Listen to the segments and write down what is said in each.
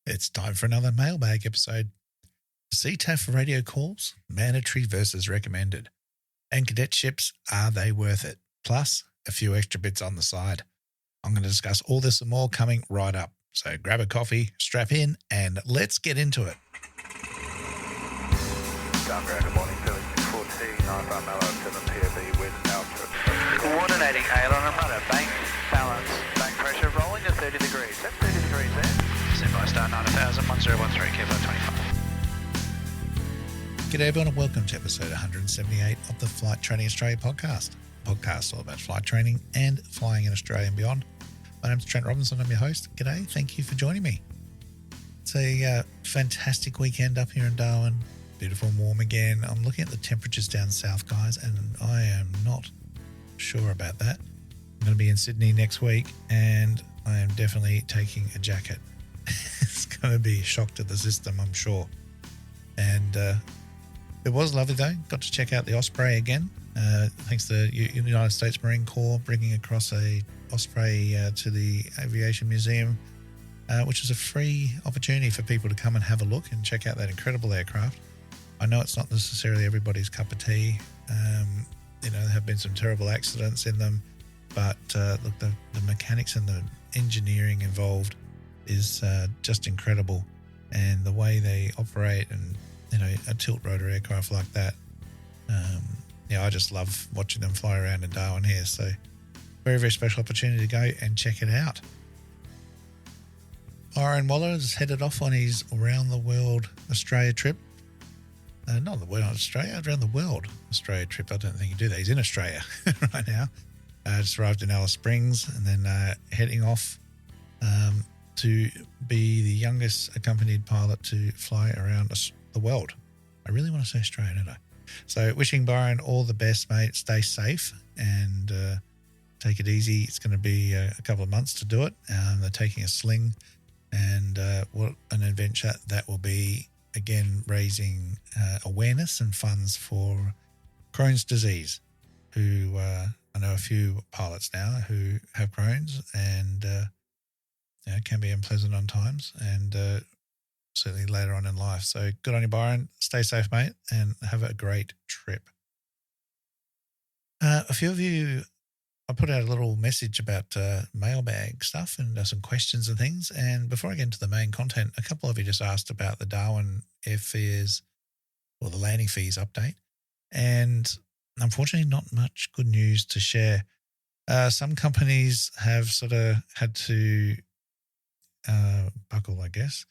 It's time for another mailbag episode. CTAF radio calls, mandatory versus recommended. And cadetships, are they worth it? Plus, a few extra bits on the side. I'm going to discuss all this and more coming right up. So grab a coffee, strap in, and let's get into it. Good morning, 14, 95 Mellow, 7 POV with altitude. Coordinating aileron and rudder, bank, balance, bank pressure, rolling to 30 degrees. That's 30 degrees there. Standby star 9000, 1013, Kilo 25. G'day everyone and welcome to episode 178 of the Flight Training Australia podcast. Podcast all about flight training and flying in Australia and beyond. My name's Trent Robinson, I'm your host. G'day, thank you for joining me. It's a fantastic weekend up here in Darwin. Beautiful and warm again. I'm looking at the temperatures down south, guys, and I am not sure about that. I'm going to be in Sydney next week, and I am definitely taking a jacket. It's going to be a shock to the system, I'm sure. And it was lovely, though. Got to check out the Osprey again. Thanks to the United States Marine Corps bringing across a Osprey to the Aviation Museum, which is a free opportunity for people to come and have a look and check out that incredible aircraft. I know it's not necessarily everybody's cup of tea. There have been some terrible accidents in them, but look, the mechanics and the engineering involved is just incredible, and the way they operate, and a tilt rotor aircraft like that. I just love watching them fly around in Darwin here. So very, very special opportunity to go and check it out. Byron Waller has headed off on his around the world Australia trip. Not the world Australia, around the world Australia trip. I don't think he'd do that. He's in Australia right now. Just arrived in Alice Springs and then heading off to be the youngest accompanied pilot to fly around the world. I really want to say Australia, don't I? So wishing Byron all the best, mate. Stay safe and take it easy. It's going to be a couple of months to do it. They're taking a sling, and what an adventure that will be. Again, raising awareness and funds for Crohn's disease, who I know a few pilots now who have Crohn's, and it can be unpleasant on times, and certainly later on in life. So good on you, Byron. Stay safe, mate, and have a great trip. A few of you, I put out a little message about mailbag stuff and some questions and things. And before I get into the main content, a couple of you just asked about the Darwin airfares or the landing fees update. And unfortunately, not much good news to share. Some companies have sort of had to buckle, I guess,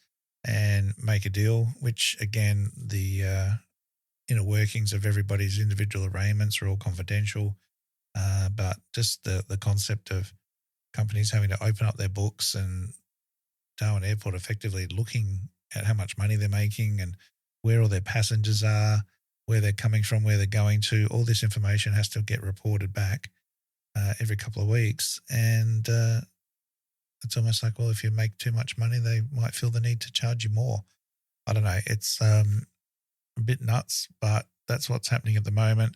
and make a deal, which again, the inner workings of everybody's individual arrangements are all confidential. But just the concept of companies having to open up their books and Darwin Airport effectively looking at how much money they're making and where all their passengers are, where they're coming from, where they're going to, all this information has to get reported back every couple of weeks. And it's almost like, well, if you make too much money, they might feel the need to charge you more. I don't know. It's a bit nuts, but that's what's happening at the moment.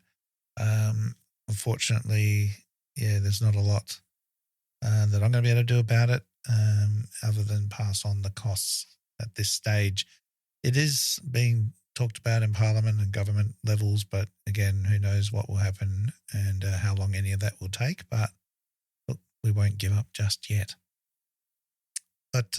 Unfortunately, there's not a lot that I'm going to be able to do about it other than pass on the costs at this stage. It is being talked about in Parliament and government levels, but again, who knows what will happen and how long any of that will take. But look, we won't give up just yet. But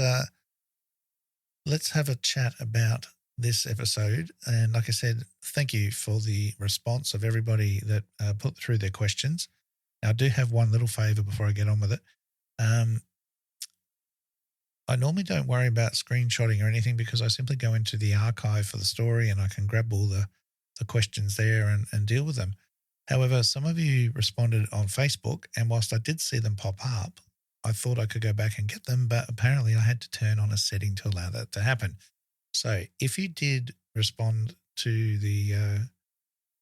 let's have a chat about this episode. And like I said, thank you for the response of everybody that put through their questions. Now, I do have one little favor before I get on with it. I normally don't worry about screenshotting or anything because I simply go into the archive for the story and I can grab all the questions there and deal with them. However, some of you responded on Facebook, and whilst I did see them pop up, I thought I could go back and get them, but apparently I had to turn on a setting to allow that to happen. So if you did respond to the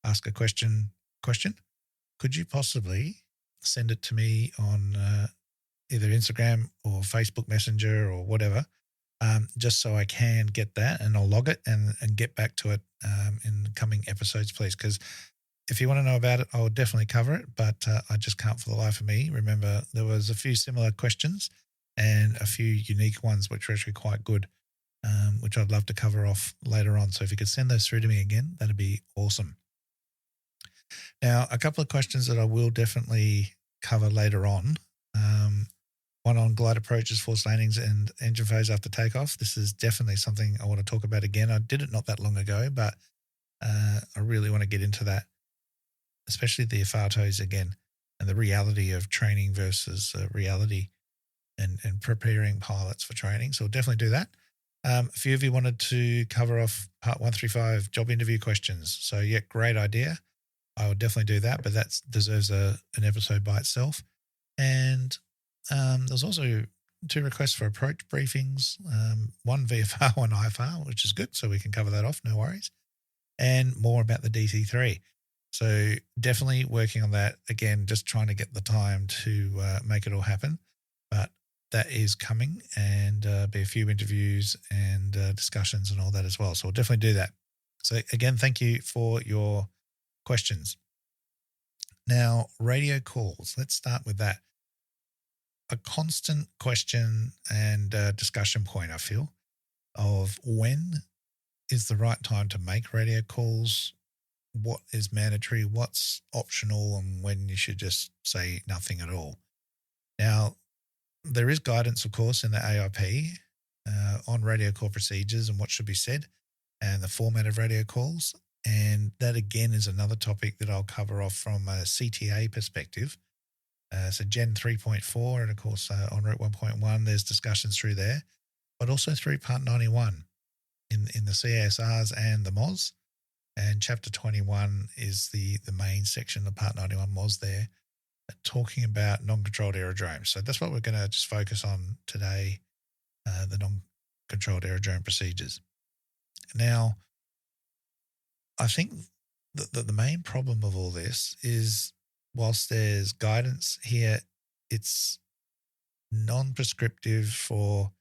ask a question, could you possibly send it to me on either Instagram or Facebook Messenger or whatever, just so I can get that and I'll log it and get back to it in coming episodes, please. Because if you want to know about it, I'll definitely cover it, but I just can't for the life of me. Remember, there was a few similar questions and a few unique ones, which were actually quite good. which I'd love to cover off later on. So if you could send those through to me again, that'd be awesome. Now, a couple of questions that I will definitely cover later on. One on glide approaches, forced landings, and engine phase after takeoff. This is definitely something I want to talk about again. I did it not that long ago, but I really want to get into that, especially the FATOs again, and the reality of training versus reality and preparing pilots for training. So we'll definitely do that. A few of you wanted to cover off part 135 job interview questions. So yeah, great idea. I would definitely do that, but that deserves an episode by itself. And there's also 2 requests for approach briefings, one VFR, one IFR, which is good. So we can cover that off, no worries. And more about the DC3. So definitely working on that. Again, just trying to get the time to make it all happen. But that is coming, and be a few interviews and discussions and all that as well. So we'll definitely do that. So again, thank you for your questions. Now, radio calls. Let's start with that. A constant question and discussion point, I feel, of when is the right time to make radio calls, what is mandatory, what's optional, and when you should just say nothing at all. Now, there is guidance, of course, in the AIP on radio call procedures and what should be said and the format of radio calls. And that, again, is another topic that I'll cover off from a CTA perspective. So Gen 3.4 and, of course, en route 1.1, there's discussions through there, but also through Part 91 in the CASRs and the MOS. And Chapter 21 is the main section of Part 91 MOS there, talking about non-controlled aerodromes. So that's what we're going to just focus on today, the non-controlled aerodrome procedures. Now, I think the main problem of all this is, whilst there's guidance here, it's non-prescriptive for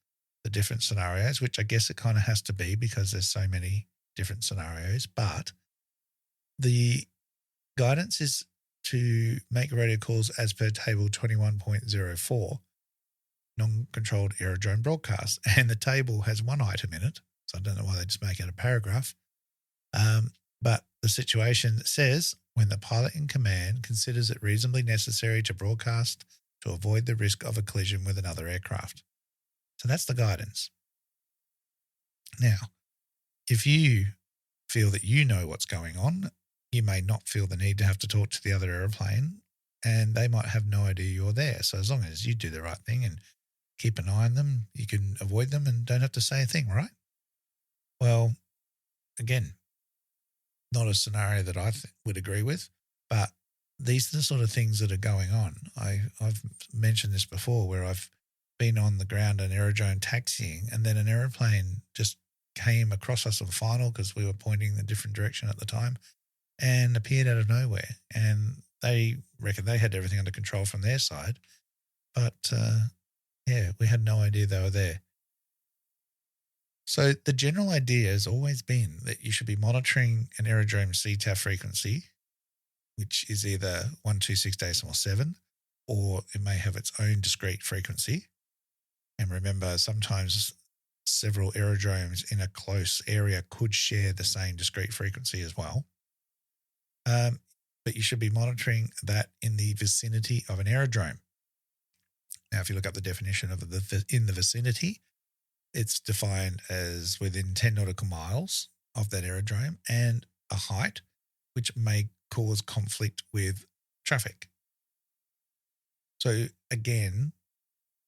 the different scenarios, which I guess it kind of has to be because there's so many different scenarios. But the guidance is to make radio calls as per table 21.04, non-controlled aerodrome broadcast. And the table has one item in it, so I don't know why they just make it a paragraph. But the situation says, when the pilot in command considers it reasonably necessary to broadcast to avoid the risk of a collision with another aircraft. So that's the guidance. Now, if you feel that you know what's going on, you may not feel the need to have to talk to the other aeroplane, and they might have no idea you're there. So as long as you do the right thing and keep an eye on them, you can avoid them and don't have to say a thing, right? Well, again, not a scenario that I would agree with, but these are the sort of things that are going on. I've mentioned this before, where I've been on the ground an aerodrome taxiing, and then an aeroplane just came across us on final because we were pointing in a different direction at the time and appeared out of nowhere. And they reckon they had everything under control from their side. But, we had no idea they were there. So the general idea has always been that you should be monitoring an aerodrome CTAF frequency, which is either 126.7, or it may have its own discrete frequency. And remember, sometimes several aerodromes in a close area could share the same discrete frequency as well. But you should be monitoring that in the vicinity of an aerodrome. Now, if you look up the definition of in the vicinity, it's defined as within 10 nautical miles of that aerodrome and a height which may cause conflict with traffic. So again,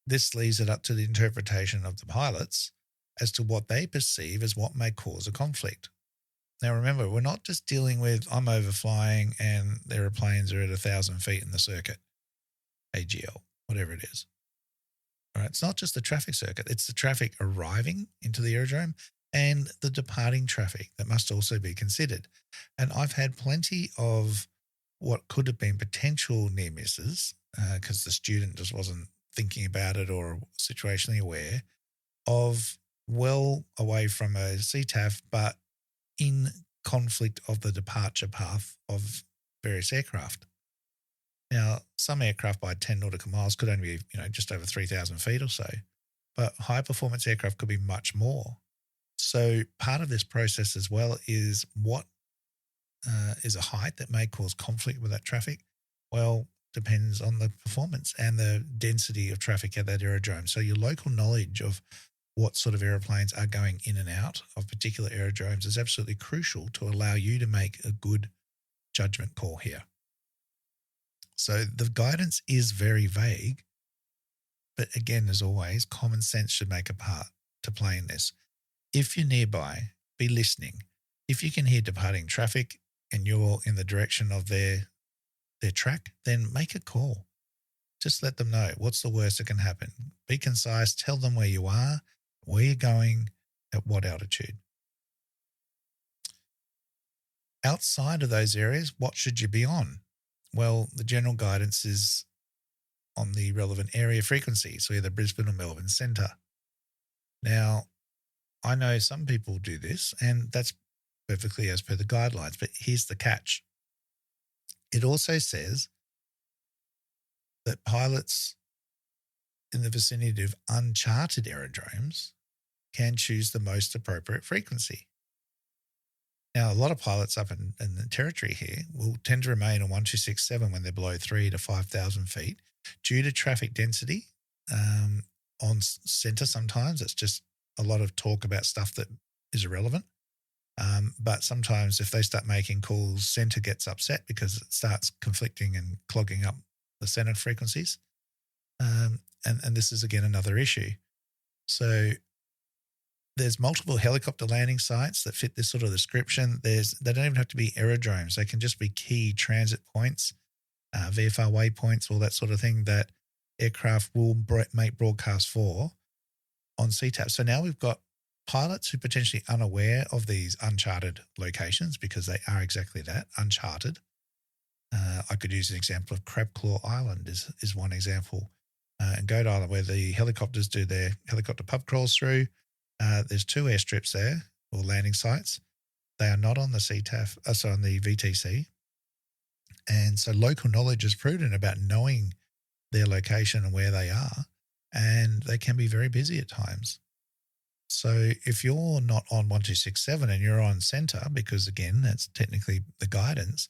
this leaves it up to the interpretation of the pilots as to what they perceive as what may cause a conflict. Now, remember, we're not just dealing with I'm overflying and the aeroplanes are at 1,000 feet in the circuit, AGL, whatever it is. All right, it's not just the traffic circuit, it's the traffic arriving into the aerodrome and the departing traffic that must also be considered. And I've had plenty of what could have been potential near misses because the student just wasn't thinking about it or situationally aware of well away from a CTAF, but in conflict of the departure path of various aircraft. Now, some aircraft by 10 nautical miles could only be, just over 3,000 feet or so, but high performance aircraft could be much more. So part of this process as well is what is a height that may cause conflict with that traffic. Well, depends on the performance and the density of traffic at that aerodrome. So your local knowledge of what sort of aeroplanes are going in and out of particular aerodromes is absolutely crucial to allow you to make a good judgment call here. So the guidance is very vague, but again, as always, common sense should make a part to play in this. If you're nearby, be listening. If you can hear departing traffic and you're in the direction of their track, then make a call. Just let them know what's the worst that can happen. Be concise. Tell them where you are, where you're going, at what altitude. Outside of those areas, what should you be on? Well, the general guidance is on the relevant area frequency, so either Brisbane or Melbourne Centre. Now, I know some people do this, and that's perfectly as per the guidelines, but here's the catch. It also says that pilots in the vicinity of uncharted aerodromes can choose the most appropriate frequency. Now, a lot of pilots up in the territory here will tend to remain on 1267 when they're below 3 to 5,000 feet due to traffic density on centre sometimes. It's just a lot of talk about stuff that is irrelevant. But sometimes if they start making calls, centre gets upset because it starts conflicting and clogging up the centre frequencies. And this is, again, another issue. So there's multiple helicopter landing sites that fit this sort of description. They don't even have to be aerodromes. They can just be key transit points, VFR waypoints, all that sort of thing that aircraft will make broadcasts for on CTAF. So now we've got pilots who are potentially unaware of these uncharted locations because they are exactly that, uncharted. I could use an example of Crabclaw Island is one example. And Goat Island, where the helicopters do their helicopter pub crawls through. There's 2 airstrips there, or landing sites. They are not on the CTAF, on the VTC. And so local knowledge is prudent about knowing their location and where they are, and they can be very busy at times. So if you're not on 1267 and you're on centre, because again, that's technically the guidance,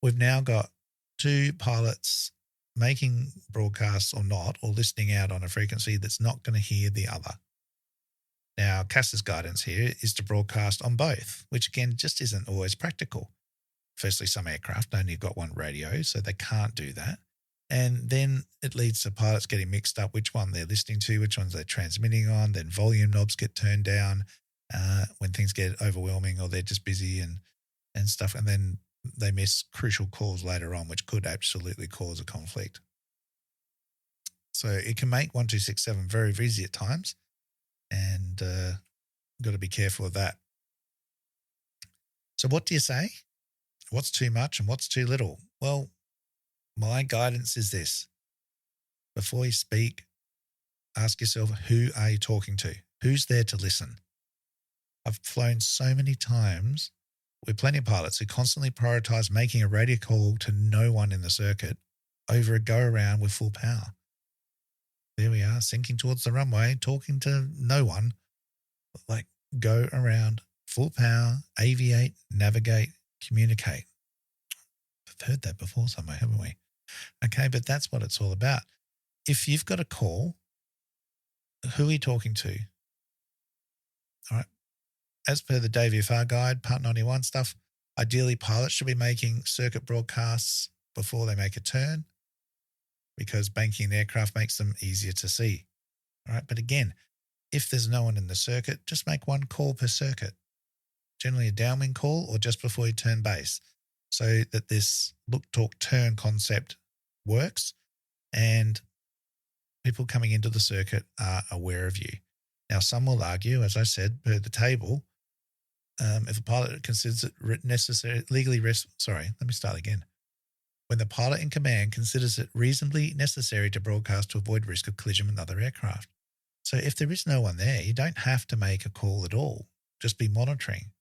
we've now got 2 pilots making broadcasts or not, or listening out on a frequency that's not going to hear the other. Now, CASA's guidance here is to broadcast on both, which again just isn't always practical. Firstly, some aircraft only got one radio, so they can't do that. And then it leads to pilots getting mixed up which one they're listening to, which ones they're transmitting on. Then volume knobs get turned down when things get overwhelming or they're just busy and stuff. And then they miss crucial calls later on, which could absolutely cause a conflict. So it can make 1267 very busy at times, and got to be careful of that. So what do you say? What's too much and what's too little? Well, my guidance is this. Before you speak, ask yourself, who are you talking to? Who's there to listen? I've flown so many times with plenty of pilots who constantly prioritize making a radio call to no one in the circuit over a go-around with full power. There we are, sinking towards the runway, talking to no one. Like, go around, full power, aviate, navigate, communicate. We've heard that before somewhere, haven't we? Okay, but that's what it's all about. If you've got a call, who are you talking to? All right. As per the DVFR guide, Part 91 stuff, ideally pilots should be making circuit broadcasts before they make a turn because banking an aircraft makes them easier to see. All right. But again, if there's no one in the circuit, just make one call per circuit. Generally a downwind call or just before you turn base, so that this look, talk, turn concept works and people coming into the circuit are aware of you. Now, some will argue, as I said, per the table, if a pilot considers it necessary, When the pilot in command considers it reasonably necessary to broadcast to avoid risk of collision with other aircraft. So if there is no one there, you don't have to make a call at all. Just be monitoring.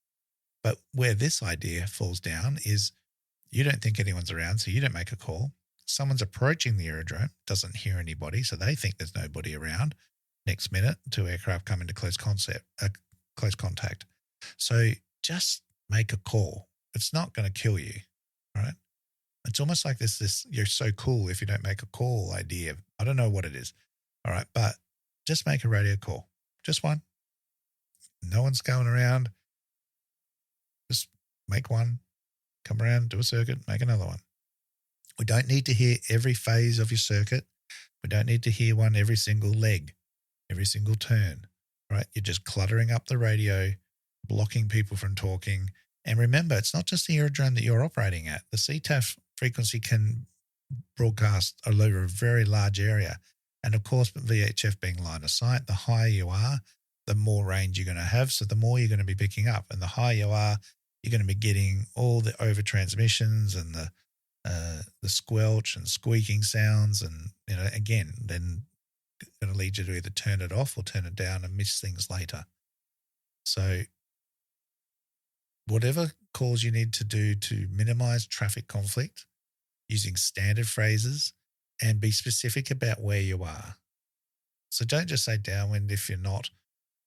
But where this idea falls down is you don't think anyone's around, so you don't make a call. Someone's approaching the aerodrome, doesn't hear anybody, so they think there's nobody around. Next minute, 2 aircraft come into close close contact. So just make a call. It's not going to kill you, right? It's almost like this you're so cool if you don't make a call idea. I don't know what it is. All right. But just make a radio call. Just one. No one's going around. Just make one. Come around, do a circuit, make another one. We don't need to hear every phase of your circuit. We don't need to hear one every single leg, every single turn, right? You're just cluttering up the radio, blocking people from talking. And remember, it's not just the aerodrome that you're operating at. The CTAF frequency can broadcast all over a very large area. And of course, VHF being line of sight, the higher you are, the more range you're going to have. So the more you're going to be picking up. And the higher you are, you're going to be getting all the over transmissions and the squelch and squeaking sounds. And, again, then going to lead you to either turn it off or turn it down and miss things later. So whatever calls you need to do to minimize traffic conflict using standard phrases and be specific about where you are. So don't just say downwind if you're not.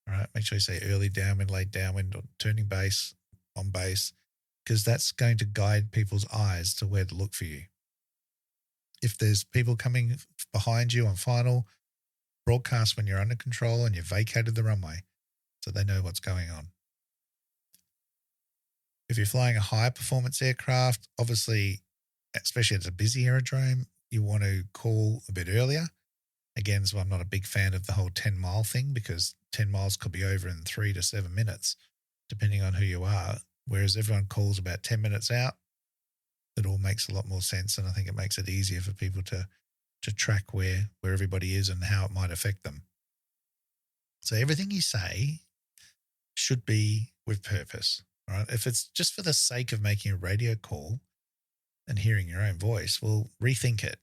All right. Make sure you say early downwind, late downwind, or turning base, on base, because that's going to guide people's eyes to where to look for you. If there's people coming behind you on final, broadcast when you're under control and you've vacated the runway so they know what's going on. If you're flying a high performance aircraft, obviously, especially at a busy aerodrome, you want to call a bit earlier. Again, so I'm not a big fan of the whole 10-mile thing because 10 miles could be over in 3 to 7 minutes, depending on who you are. Whereas everyone calls about 10 minutes out, it all makes a lot more sense. And I think it makes it easier for people to track where everybody is and how it might affect them. So everything you say should be with purpose, right? If it's just for the sake of making a radio call and hearing your own voice, well, rethink it,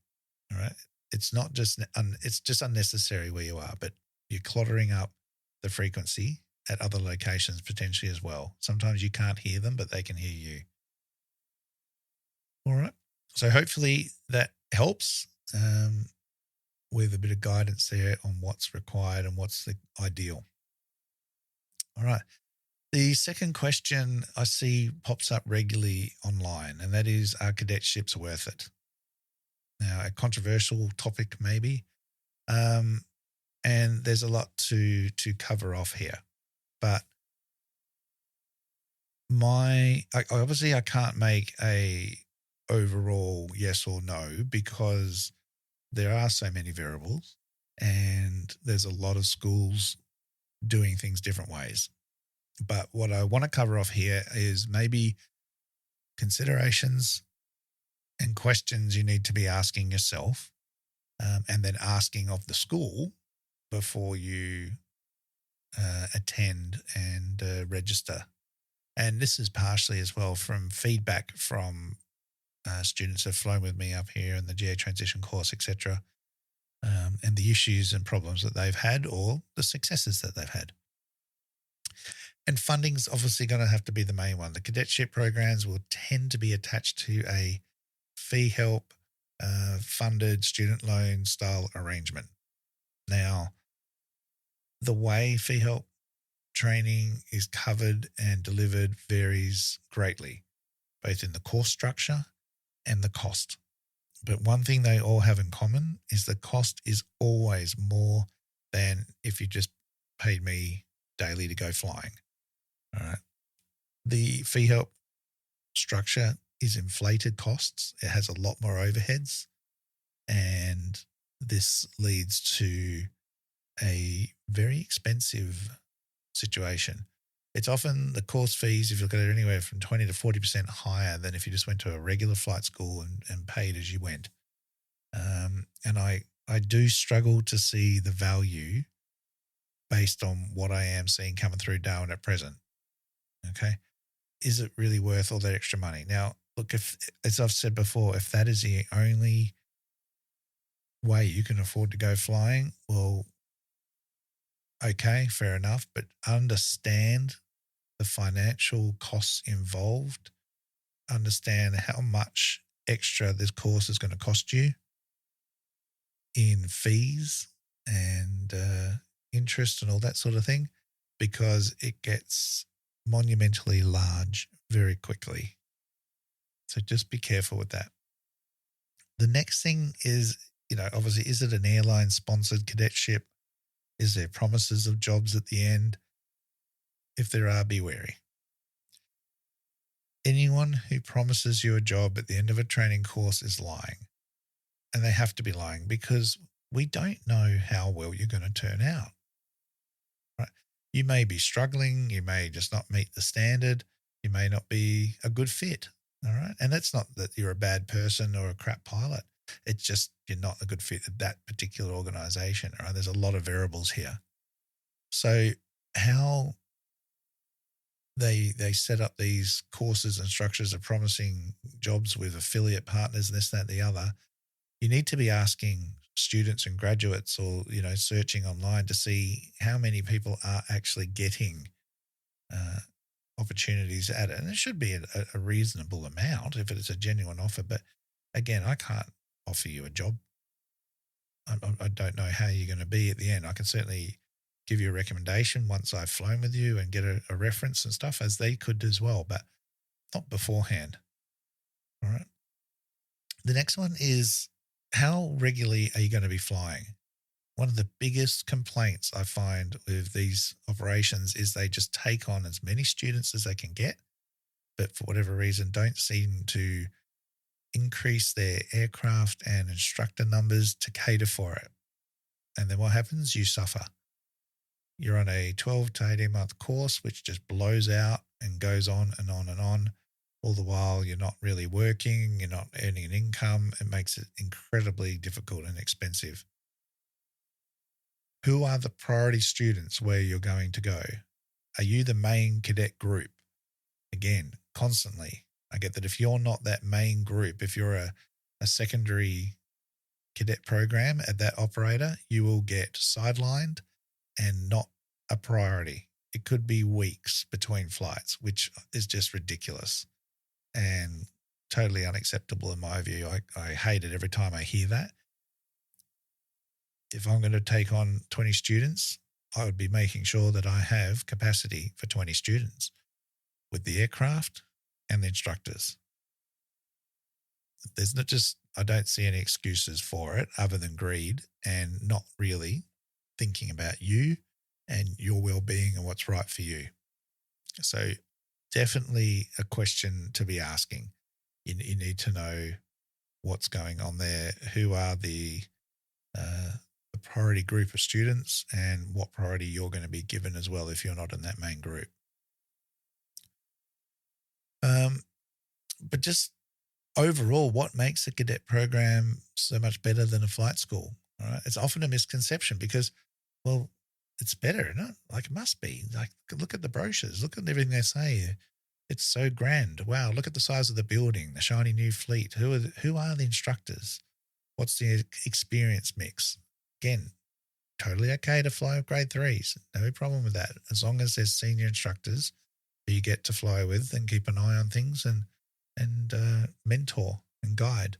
all right? It's not just, it's just unnecessary where you are, but you're cluttering up the frequency at other locations potentially as well. Sometimes you can't hear them, but they can hear you. All right. So hopefully that helps with a bit of guidance there on what's required and what's the ideal. All right. The second question I see pops up regularly online, and that is, are cadetships worth it? Now, a controversial topic maybe, and there's a lot to cover off here. But obviously I can't make a overall yes or no because there are so many variables and there's a lot of schools doing things different ways. But what I want to cover off here is maybe considerations and questions you need to be asking yourself and then asking of the school before you attend and register. And this is partially as well from feedback from students who have flown with me up here in the GA transition course, etc., and the issues and problems that they've had or the successes that they've had. And funding's obviously going to have to be the main one. The cadetship programs will tend to be attached to a fee help funded student loan style arrangement. Now, the way fee help training is covered and delivered varies greatly, both in the course structure and the cost. But one thing they all have in common is the cost is always more than if you just paid me daily to go flying. All right. The fee help structure is inflated costs. It has a lot more overheads, and this leads to a very expensive situation. It's often the course fees, if you look at it, anywhere from 20 to 40% higher than if you just went to a regular flight school and paid as you went. And I do struggle to see the value based on what I am seeing coming through Darwin at present. Okay. Is it really worth all that extra money? Now, look, if, as I've said before, if that is the only way you can afford to go flying, well, okay, fair enough, but understand the financial costs involved, understand how much extra this course is going to cost you in fees and interest and all that sort of thing. because it gets monumentally large very quickly. So just be careful with that. The next thing is, obviously, is it an airline-sponsored cadetship? Is there promises of jobs at the end? If there are, be wary. Anyone who promises you a job at the end of a training course is lying. And they have to be lying because we don't know how well you're going to turn out. Right? You may be struggling. You may just not meet the standard. You may not be a good fit. All right. And that's not that you're a bad person or a crap pilot. It's just you're not a good fit at that particular organization. All right. There's a lot of variables here. So how they set up these courses and structures of promising jobs with affiliate partners and this, that, and the other, you need to be asking students and graduates or, searching online to see how many people are actually getting opportunities at it. And it should be a reasonable amount if it's a genuine offer. But again, I can't offer you a job. I don't know how you're going to be at the end. I can certainly give you a recommendation once I've flown with you and get a reference and stuff, as they could as well, but not beforehand. All right. The next one is, how regularly are you going to be flying? One of the biggest complaints I find with these operations is they just take on as many students as they can get, but for whatever reason don't seem to increase their aircraft and instructor numbers to cater for it. And then what happens? You suffer. You're on a 12 to 18-month course, which just blows out and goes on and on and on. All the while, you're not really working, you're not earning an income. It makes it incredibly difficult and expensive. Who are the priority students where you're going to go? Are you the main cadet group? Again, constantly. I get that if you're not that main group, if you're a secondary cadet program at that operator, you will get sidelined and not a priority. It could be weeks between flights, which is just ridiculous and totally unacceptable in my view. I hate it every time I hear that. If I'm going to take on 20 students, I would be making sure that I have capacity for 20 students with the aircraft and the instructors. I don't see any excuses for it other than greed and not really thinking about you and your well-being and what's right for you. So definitely a question to be asking. You need to know what's going on there. Who are the priority group of students and what priority you're going to be given as well if you're not in that main group. But just overall, what makes a cadet program so much better than a flight school? All right? It's often a misconception because, well, it's better, isn't it? Like it must be. Like, look at the brochures. Look at everything they say. It's so grand. Wow, look at the size of the building, the shiny new fleet. Who are the instructors? What's the experience mix? Again, totally okay to fly with grade 3s. No problem with that. As long as there's senior instructors who you get to fly with and keep an eye on things and mentor and guide.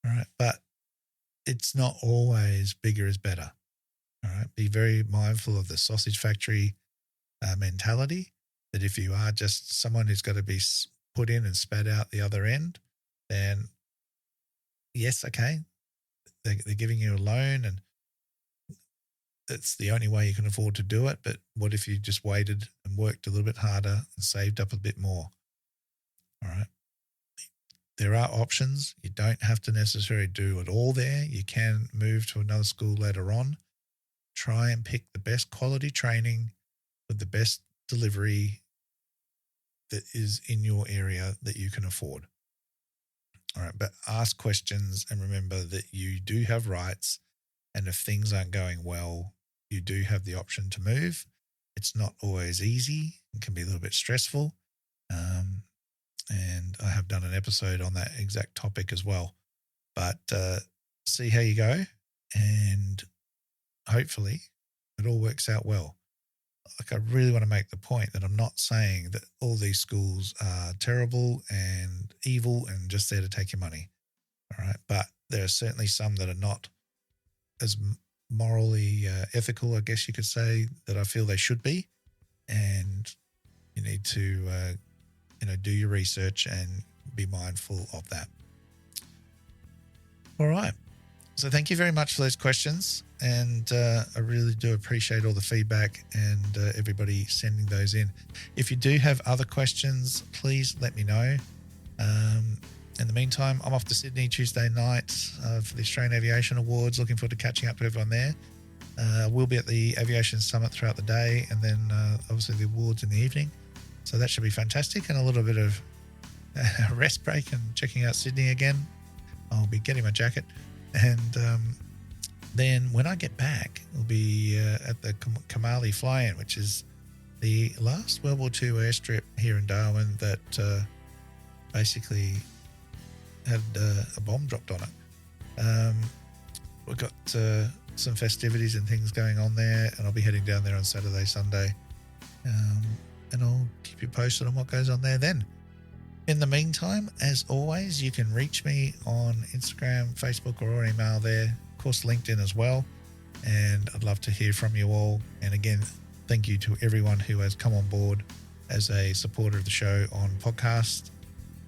All right. But it's not always bigger is better. All right. Be very mindful of the sausage factory mentality, that if you are just someone who's got to be put in and spat out the other end, then yes, okay, they're giving you a loan and it's the only way you can afford to do it. But what if you just waited and worked a little bit harder and saved up a bit more? All right. There are options. You don't have to necessarily do it all there. You can move to another school later on. Try and pick the best quality training with the best delivery that is in your area that you can afford. All right. But ask questions and remember that you do have rights. And if things aren't going well, you do have the option to move. It's not always easy. It can be a little bit stressful. And I have done an episode on that exact topic as well. But see how you go, and hopefully it all works out well. Like, I really want to make the point that I'm not saying that all these schools are terrible and evil and just there to take your money. All right. But there are certainly some that are not as morally ethical, I guess you could say, that I feel they should be. and you need to, do your research and be mindful of that. All right. So thank you very much for those questions. And I really do appreciate all the feedback and everybody sending those in. If you do have other questions, please let me know. In the meantime, I'm off to Sydney Tuesday night for the Australian Aviation Awards. Looking forward to catching up to everyone there. We'll be at the Aviation Summit throughout the day, and then obviously the awards in the evening. So that should be fantastic, and a little bit of a rest break and checking out Sydney again. I'll be getting my jacket. And then when I get back, we'll be at the Kamali fly-in, which is the last World War II airstrip here in Darwin that basically had a bomb dropped on it. We've got some festivities and things going on there, and I'll be heading down there on Saturday, Sunday, and I'll keep you posted on what goes on there then. In the meantime, as always, you can reach me on Instagram, Facebook, or email there. Of course, LinkedIn as well. And I'd love to hear from you all. And again, thank you to everyone who has come on board as a supporter of the show on podcast.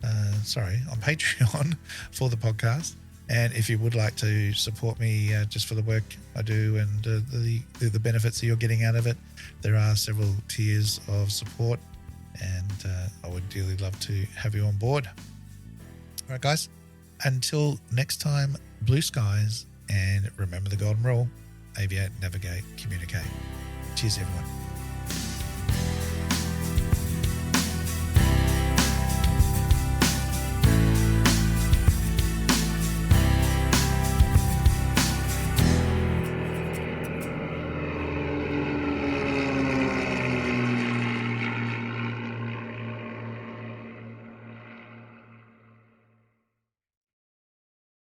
On Patreon for the podcast. And if you would like to support me just for the work I do and the benefits that you're getting out of it, there are several tiers of support, and I would dearly love to have you on board. All right, guys, until next time, blue skies, and remember the golden rule: aviate, navigate, communicate. Cheers, everyone.